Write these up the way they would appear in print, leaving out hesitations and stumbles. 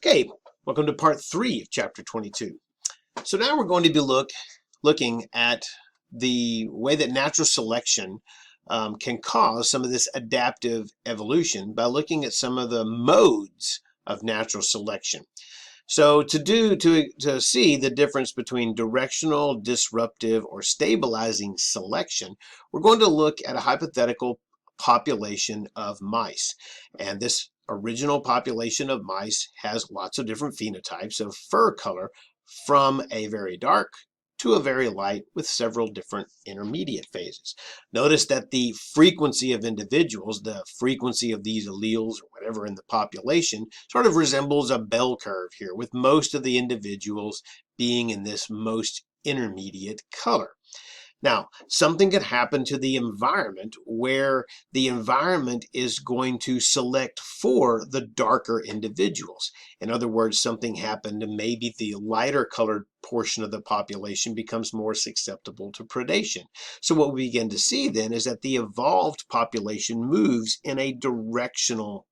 Okay, welcome to part 3 of chapter 22. So now we're going to be looking at the way that natural selection can cause some of this adaptive evolution by looking at some of the modes of natural selection. So to see the difference between directional, disruptive, or stabilizing selection, we're going to look at a hypothetical population of mice. And this original population of mice has lots of different phenotypes of fur color from a very dark to a very light with several different intermediate phases. Notice that the frequency of individuals, the frequency of these alleles or whatever in the population, sort of resembles a bell curve here, with most of the individuals being in this most intermediate color. Now, something could happen to the environment where the environment is going to select for the darker individuals. In other words, something happened and maybe the lighter colored portion of the population becomes more susceptible to predation. So what we begin to see then is that the evolved population moves in a directional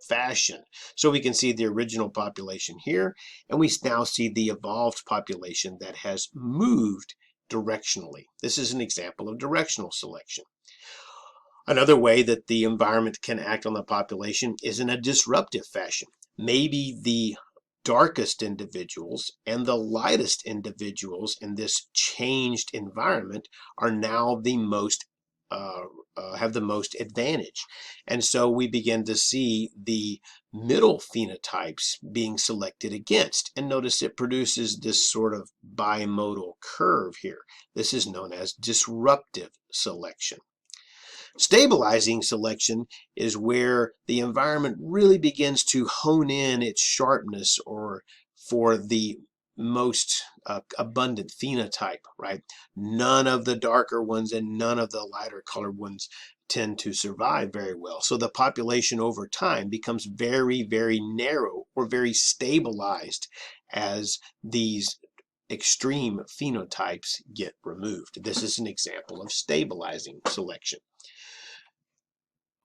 fashion. So we can see the original population here, and we now see the evolved population that has moved directionally. This is an example of directional selection. Another way that the environment can act on the population is in a disruptive fashion. Maybe the darkest individuals and the lightest individuals in this changed environment are now the most have the most advantage. And so we begin to see the middle phenotypes being selected against. And notice it produces this sort of bimodal curve here. This is known as disruptive selection. Stabilizing selection is where the environment really begins to hone in its sharpness or for the most abundant phenotype, right? None of the darker ones and none of the lighter colored ones tend to survive very well. So the population over time becomes very, very narrow or very stabilized as these extreme phenotypes get removed. This is an example of stabilizing selection.